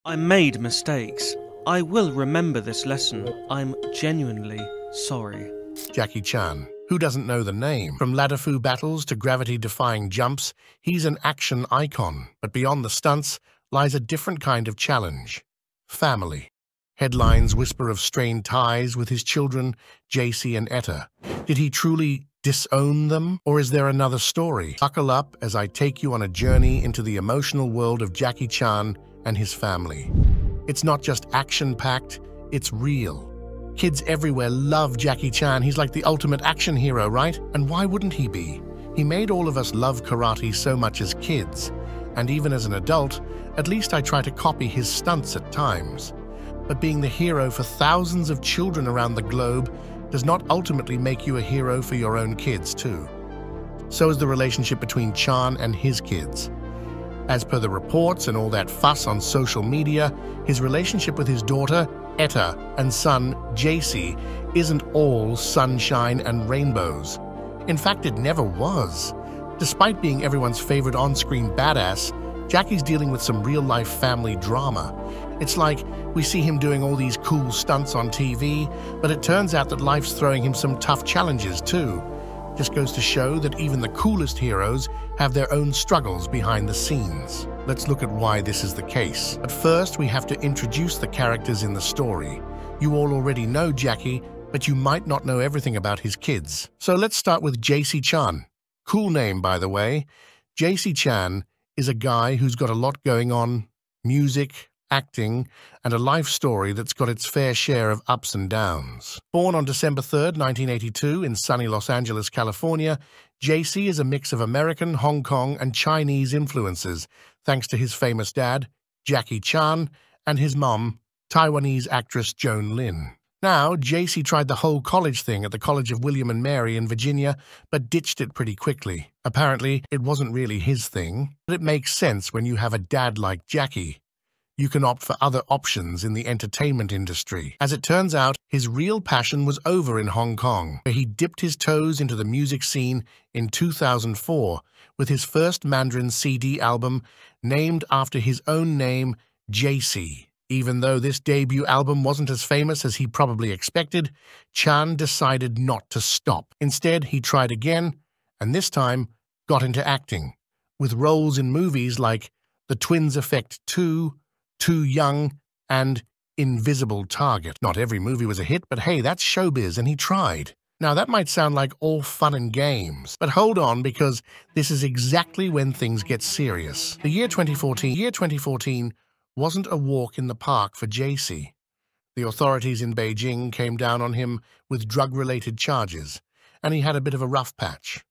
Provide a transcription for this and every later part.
I made mistakes. I will remember this lesson. I'm genuinely sorry. Jackie Chan. Who doesn't know the name? From ladder-fu battles to gravity-defying jumps, he's an action icon. But beyond the stunts lies a different kind of challenge. Family. Headlines whisper of strained ties with his children, JC and ETA. Did he truly disown them? Or is there another story? Buckle up as I take you on a journey into the emotional world of Jackie Chan and his family. It's not just action-packed, it's real. Kids everywhere love Jackie Chan. He's like the ultimate action hero, right? And why wouldn't he be? He made all of us love karate so much as kids. And even as an adult, at least I try to copy his stunts at times. But being the hero for thousands of children around the globe does not ultimately make you a hero for your own kids, too. So is the relationship between Chan and his kids. As per the reports and all that fuss on social media, his relationship with his daughter, ETA, and son, JC, isn't all sunshine and rainbows. In fact, it never was. Despite being everyone's favorite on-screen badass, Jackie's dealing with some real-life family drama. It's like we see him doing all these cool stunts on TV, but it turns out that life's throwing him some tough challenges too. Just goes to show that even the coolest heroes have their own struggles behind the scenes. Let's look at why this is the case. But first, we have to introduce the characters in the story. You all already know Jackie, but you might not know everything about his kids. So let's start with JC Chan. Cool name, by the way. JC Chan is a guy who's got a lot going on: music, acting, and a life story that's got its fair share of ups and downs. Born on December 3rd, 1982 in sunny Los Angeles, California, JC is a mix of American, Hong Kong, and Chinese influences, thanks to his famous dad, Jackie Chan, and his mom, Taiwanese actress Joan Lin. Now, JC tried the whole college thing at the College of William and Mary in Virginia, but ditched it pretty quickly. Apparently, it wasn't really his thing, but it makes sense when you have a dad like Jackie. You can opt for other options in the entertainment industry. As it turns out, his real passion was over in Hong Kong, where he dipped his toes into the music scene in 2004 with his first Mandarin CD album named after his own name, JC. Even though this debut album wasn't as famous as he probably expected, Chan decided not to stop. Instead, he tried again, and this time got into acting, with roles in movies like The Twins Effect 2, Too Young, and Invisible Target. Not every movie was a hit, but hey, that's showbiz, and he tried. Now, that might sound like all fun and games, but hold on, because this is exactly when things get serious. The year 2014 wasn't a walk in the park for JC. The authorities in Beijing came down on him with drug-related charges, and he had a bit of a rough patch.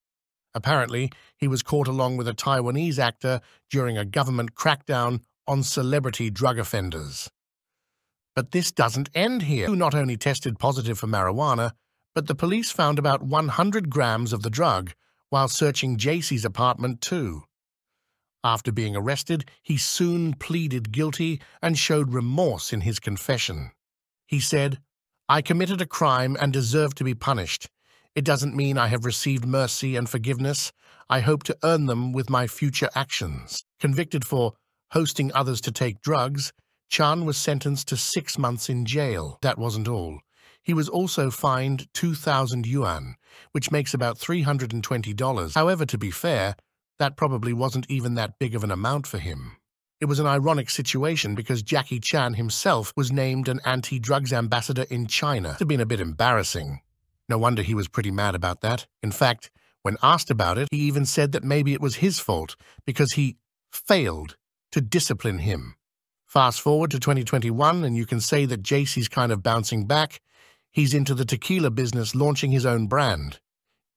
Apparently, he was caught along with a Taiwanese actor during a government crackdown on celebrity drug offenders. But this doesn't end here. He not only tested positive for marijuana, but the police found about 100 grams of the drug while searching JC's apartment too. After being arrested, he soon pleaded guilty and showed remorse in his confession. He said, "I committed a crime and deserve to be punished. It doesn't mean I have received mercy and forgiveness. I hope to earn them with my future actions." Convicted for hosting others to take drugs, Chan was sentenced to 6 months in jail. That wasn't all. He was also fined 2,000 yuan, which makes about $320. However, to be fair, that probably wasn't even that big of an amount for him. It was an ironic situation because Jackie Chan himself was named an anti-drugs ambassador in China. It had been a bit embarrassing. No wonder he was pretty mad about that. In fact, when asked about it, he even said that maybe it was his fault because he failed to discipline him. Fast forward to 2021, and you can say that JC's kind of bouncing back. He's into the tequila business, launching his own brand.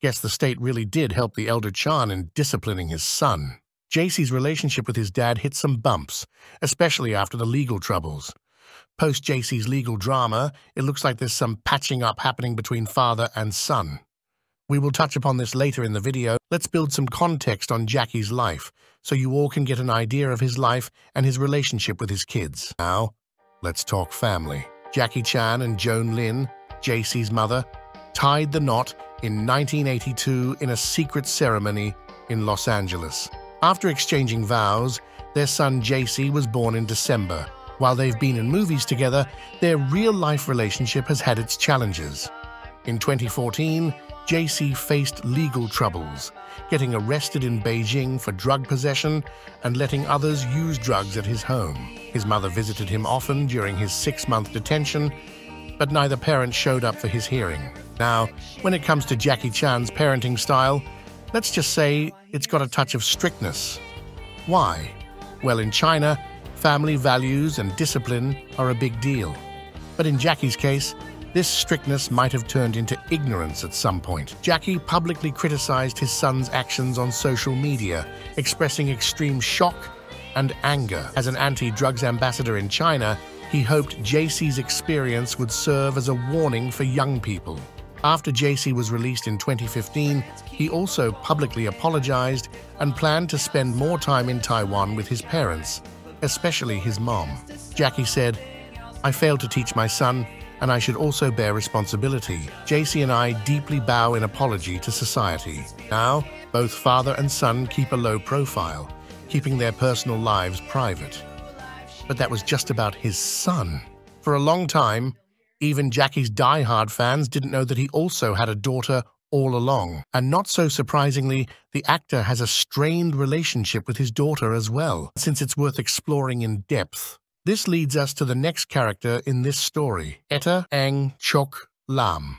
Guess the state really did help the elder Chan in disciplining his son. JC's relationship with his dad hit some bumps, especially after the legal troubles. Post JC's legal drama, it looks like there's some patching up happening between father and son. We will touch upon this later in the video. Let's build some context on Jackie's life, so you all can get an idea of his life and his relationship with his kids. Now, let's talk family. Jackie Chan and Joan Lin, JC's mother, tied the knot in 1982 in a secret ceremony in Los Angeles. After exchanging vows, their son JC was born in December, While they've been in movies together, their real-life relationship has had its challenges. In 2014, JC faced legal troubles, getting arrested in Beijing for drug possession and letting others use drugs at his home. His mother visited him often during his 6-month detention, but neither parent showed up for his hearing. Now, when it comes to Jackie Chan's parenting style, let's just say it's got a touch of strictness. Why? Well, in China, family values and discipline are a big deal. But in Jackie's case, this strictness might have turned into ignorance at some point. Jackie publicly criticized his son's actions on social media, expressing extreme shock and anger. As an anti-drugs ambassador in China, he hoped JC's experience would serve as a warning for young people. After JC was released in 2015, he also publicly apologized and planned to spend more time in Taiwan with his parents, especially his mom. Jackie said, "I failed to teach my son, and I should also bear responsibility. JC and I deeply bow in apology to society." Now, both father and son keep a low profile, keeping their personal lives private. But that was just about his son. For a long time, even Jackie's die-hard fans didn't know that he also had a daughter all along. And not so surprisingly, the actor has a strained relationship with his daughter as well, since it's worth exploring in depth. This leads us to the next character in this story, ETA Chan.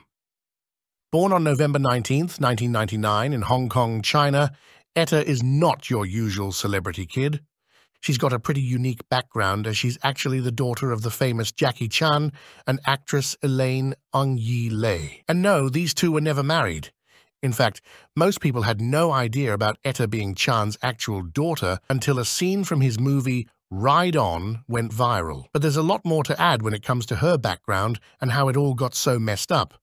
Born on November 19, 1999 in Hong Kong, China, ETA is not your usual celebrity kid. She's got a pretty unique background as she's actually the daughter of the famous Jackie Chan and actress Elaine Lei. And no, these two were never married. In fact, most people had no idea about ETA being Chan's actual daughter until a scene from his movie Ride On went viral. But there's a lot more to add when it comes to her background and how it all got so messed up.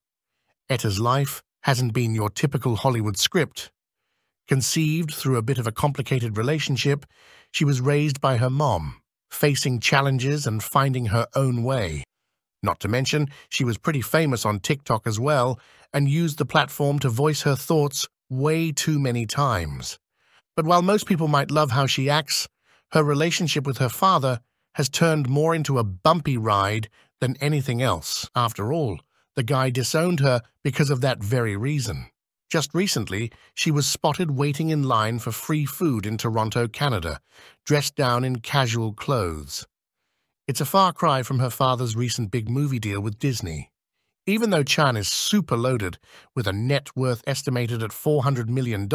ETA's life hasn't been your typical Hollywood script. Conceived through a bit of a complicated relationship, she was raised by her mom, facing challenges and finding her own way. Not to mention, she was pretty famous on TikTok as well and used the platform to voice her thoughts way too many times. But while most people might love how she acts, her relationship with her father has turned more into a bumpy ride than anything else. After all, the guy disowned her because of that very reason. Just recently, she was spotted waiting in line for free food in Toronto, Canada, dressed down in casual clothes. It's a far cry from her father's recent big movie deal with Disney. Even though Chan is super loaded, with a net worth estimated at $400 million,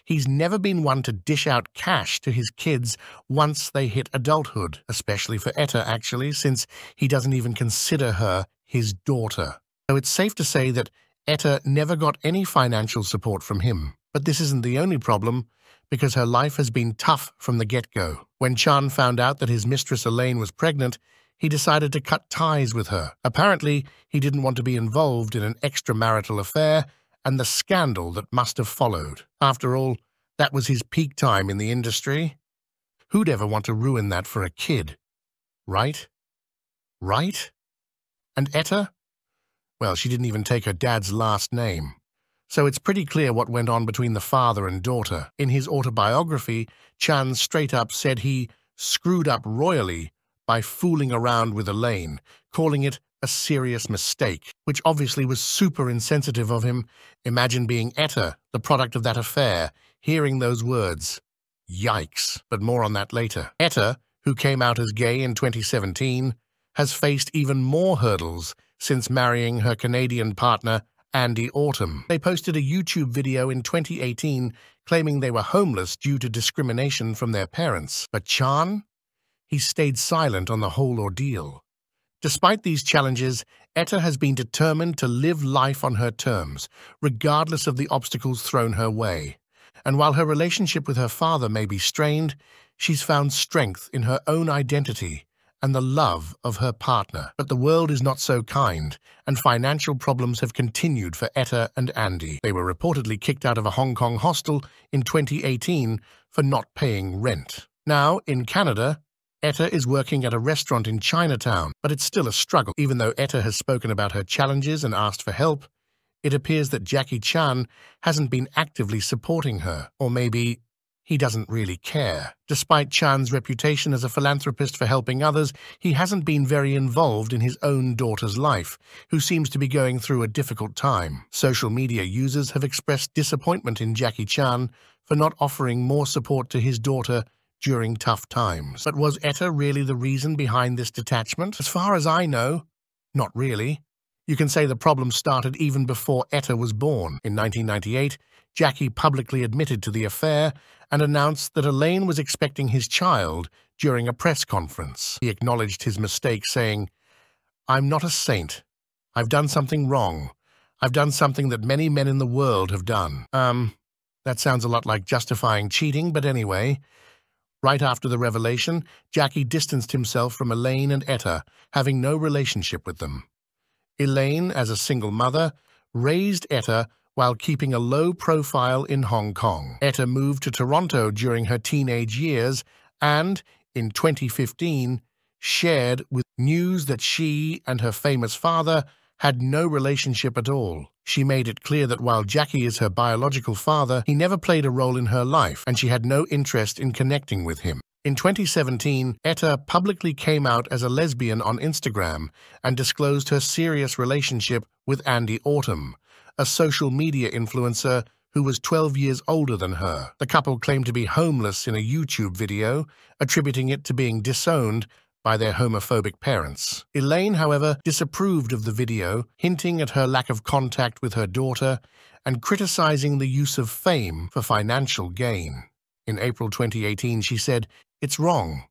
he's never been one to dish out cash to his kids once they hit adulthood, especially for ETA, actually, since he doesn't even consider her his daughter. So it's safe to say that ETA never got any financial support from him. But this isn't the only problem, because her life has been tough from the get-go. When Chan found out that his mistress Elaine was pregnant, he decided to cut ties with her. Apparently, he didn't want to be involved in an extramarital affair and the scandal that must have followed. After all, that was his peak time in the industry. Who'd ever want to ruin that for a kid? Right? Right? And ETA? Well, she didn't even take her dad's last name. So it's pretty clear what went on between the father and daughter. In his autobiography, Chan straight up said he screwed up royally by fooling around with Elaine, calling it a serious mistake, which obviously was super insensitive of him. Imagine being ETA, the product of that affair, hearing those words. Yikes. But more on that later. ETA, who came out as gay in 2017, has faced even more hurdles since marrying her Canadian partner, Andy Autumn. They posted a YouTube video in 2018 claiming they were homeless due to discrimination from their parents. But Chan? He stayed silent on the whole ordeal. Despite these challenges, ETA has been determined to live life on her terms, regardless of the obstacles thrown her way. And while her relationship with her father may be strained, she's found strength in her own identity and the love of her partner. But the world is not so kind, and financial problems have continued for ETA and Andy. They were reportedly kicked out of a Hong Kong hostel in 2018 for not paying rent. Now, in Canada, ETA is working at a restaurant in Chinatown, but it's still a struggle. Even though ETA has spoken about her challenges and asked for help, it appears that Jackie Chan hasn't been actively supporting her. Or maybe he doesn't really care. Despite Chan's reputation as a philanthropist for helping others, he hasn't been very involved in his own daughter's life, who seems to be going through a difficult time. Social media users have expressed disappointment in Jackie Chan for not offering more support to his daughter during tough times. But was ETA really the reason behind this detachment? As far as I know, not really. You can say the problem started even before ETA was born. In 1998, Jackie publicly admitted to the affair and announced that Elaine was expecting his child during a press conference. He acknowledged his mistake, saying, "I'm not a saint. I've done something wrong. I've done something that many men in the world have done." That sounds a lot like justifying cheating, but anyway. Right after the revelation, Jackie distanced himself from Elaine and ETA, having no relationship with them. Elaine, as a single mother, raised ETA while keeping a low profile in Hong Kong. ETA moved to Toronto during her teenage years and, in 2015, shared with news that she and her famous father had no relationship at all. She made it clear that while Jackie is her biological father, he never played a role in her life, and she had no interest in connecting with him. In 2017, ETA publicly came out as a lesbian on Instagram and disclosed her serious relationship with Andy Autumn, a social media influencer who was 12 years older than her. The couple claimed to be homeless in a YouTube video, attributing it to being disowned by their homophobic parents. Elaine, however, disapproved of the video, hinting at her lack of contact with her daughter and criticizing the use of fame for financial gain. In April 2018, she said, "It's wrong.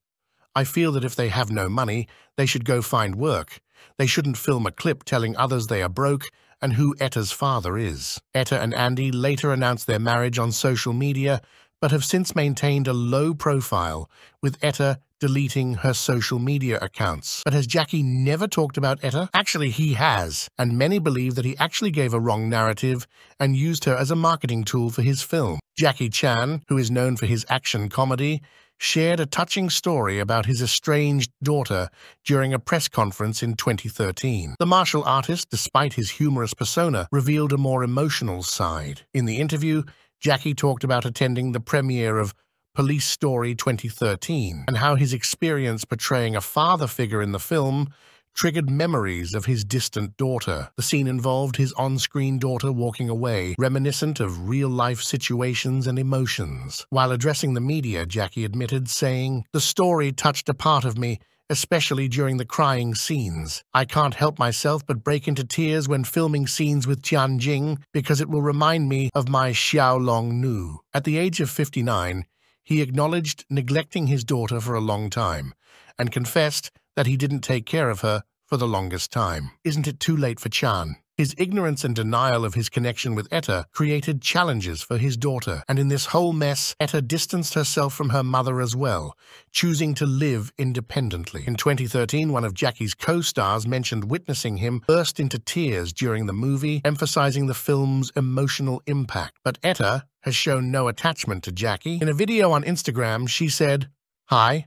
I feel that if they have no money, they should go find work. They shouldn't film a clip telling others they are broke and who ETA's father is." ETA and Andy later announced their marriage on social media, but have since maintained a low profile, with ETA deleting her social media accounts. But has Jackie never talked about ETA? Actually, he has, and many believe that he actually gave a wrong narrative and used her as a marketing tool for his film. Jackie Chan, who is known for his action comedy, shared a touching story about his estranged daughter during a press conference in 2013. The martial artist, despite his humorous persona, revealed a more emotional side. In the interview, Jackie talked about attending the premiere of Police Story 2013 and how his experience portraying a father figure in the film triggered memories of his distant daughter. The scene involved his on-screen daughter walking away, reminiscent of real-life situations and emotions. While addressing the media, Jackie admitted, saying, "The story touched a part of me, especially during the crying scenes. I can't help myself but break into tears when filming scenes with Tianjing because it will remind me of my Xiaolong Nu." At the age of 59, he acknowledged neglecting his daughter for a long time and confessed that he didn't take care of her for the longest time. Isn't it too late for Chan? His ignorance and denial of his connection with ETA created challenges for his daughter, and in this whole mess, ETA distanced herself from her mother as well, choosing to live independently. In 2013, one of Jackie's co-stars mentioned witnessing him burst into tears during the movie, emphasizing the film's emotional impact. But ETA has shown no attachment to Jackie. In a video on Instagram, she said, "Hi,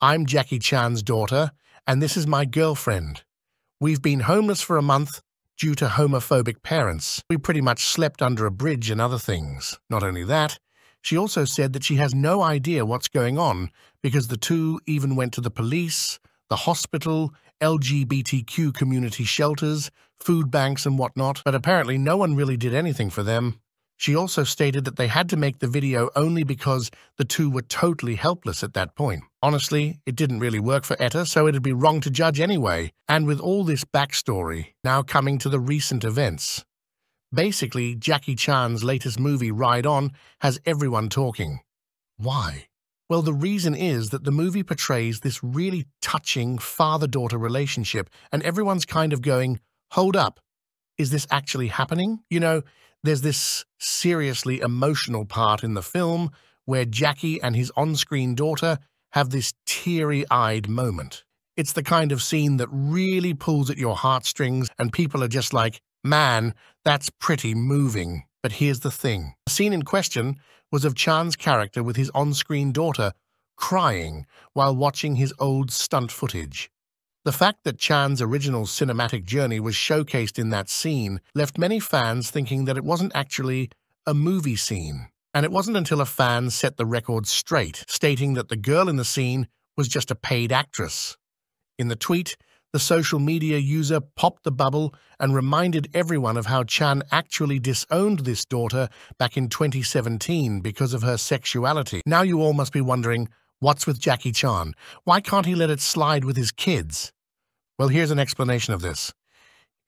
I'm Jackie Chan's daughter, and this is my girlfriend. We've been homeless for a month due to homophobic parents. We pretty much slept under a bridge and other things." Not only that, she also said that she has no idea what's going on because the two even went to the police, the hospital, LGBTQ community shelters, food banks and whatnot, but apparently no one really did anything for them. She also stated that they had to make the video only because the two were totally helpless at that point. Honestly, it didn't really work for ETA, so it'd be wrong to judge anyway. And with all this backstory, now coming to the recent events. Basically, Jackie Chan's latest movie, Ride On, has everyone talking. Why? Well, the reason is that the movie portrays this really touching father-daughter relationship, and everyone's kind of going, hold up, is this actually happening? You know, there's this seriously emotional part in the film where Jackie and his on-screen daughter have this teary-eyed moment. It's the kind of scene that really pulls at your heartstrings, and people are just like, man, that's pretty moving. But here's the thing. The scene in question was of Chan's character with his on-screen daughter crying while watching his old stunt footage. The fact that Chan's original cinematic journey was showcased in that scene left many fans thinking that it wasn't actually a movie scene. And it wasn't until a fan set the record straight, stating that the girl in the scene was just a paid actress. In the tweet, the social media user popped the bubble and reminded everyone of how Chan actually disowned this daughter back in 2017 because of her sexuality. Now you all must be wondering, what's with Jackie Chan? Why can't he let it slide with his kids? Well, here's an explanation of this.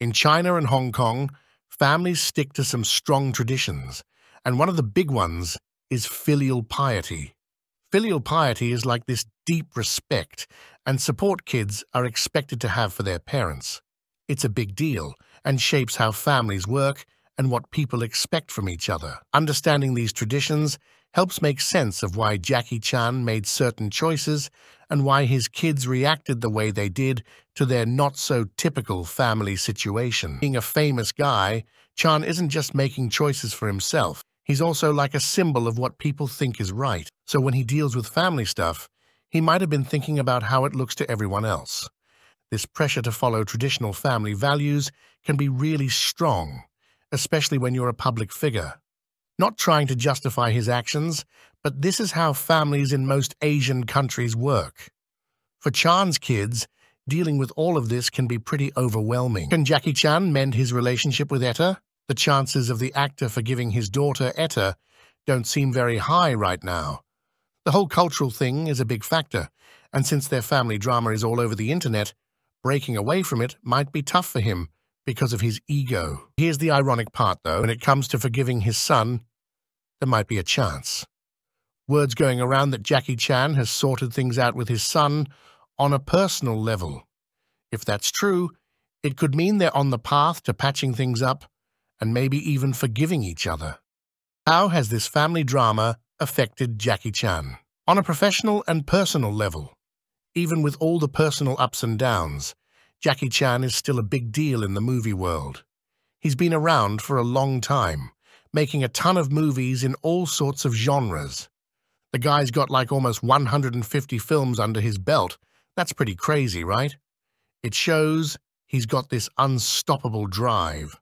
In China and Hong Kong, families stick to some strong traditions, and one of the big ones is filial piety. Filial piety is like this deep respect and support kids are expected to have for their parents. It's a big deal and shapes how families work and what people expect from each other. Understanding these traditions helps make sense of why Jackie Chan made certain choices and why his kids reacted the way they did to their not-so-typical family situation. Being a famous guy, Chan isn't just making choices for himself. He's also like a symbol of what people think is right. So when he deals with family stuff, he might have been thinking about how it looks to everyone else. This pressure to follow traditional family values can be really strong, especially when you're a public figure. Not trying to justify his actions, but this is how families in most Asian countries work. For Chan's kids, dealing with all of this can be pretty overwhelming. Can Jackie Chan mend his relationship with ETA? The chances of the actor forgiving his daughter, ETA, don't seem very high right now. The whole cultural thing is a big factor, and since their family drama is all over the internet, breaking away from it might be tough for him because of his ego. Here's the ironic part, though. When it comes to forgiving his son, there might be a chance. Word's going around that Jackie Chan has sorted things out with his son on a personal level. If that's true, it could mean they're on the path to patching things up and maybe even forgiving each other. How has this family drama affected Jackie Chan? On a professional and personal level, even with all the personal ups and downs, Jackie Chan is still a big deal in the movie world. He's been around for a long time, making a ton of movies in all sorts of genres. The guy's got like almost 150 films under his belt. That's pretty crazy, right? It shows he's got this unstoppable drive.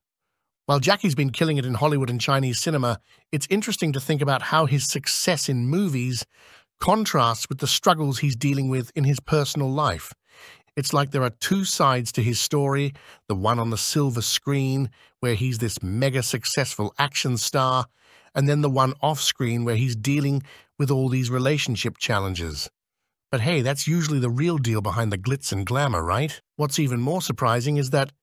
While Jackie's been killing it in Hollywood and Chinese cinema, it's interesting to think about how his success in movies contrasts with the struggles he's dealing with in his personal life. It's like there are two sides to his story, the one on the silver screen, where he's this mega successful action star, and then the one off-screen where he's dealing with all these relationship challenges. But hey, that's usually the real deal behind the glitz and glamour, right? What's even more surprising is that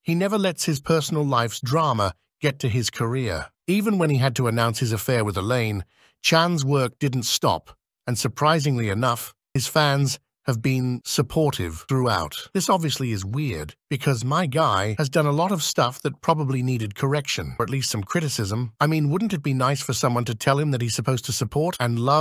he never lets his personal life's drama get to his career. Even when he had to announce his affair with Elaine, Chan's work didn't stop, and surprisingly enough, his fans have been supportive throughout. This obviously is weird, because my guy has done a lot of stuff that probably needed correction, or at least some criticism. I mean, wouldn't it be nice for someone to tell him that he's supposed to support and love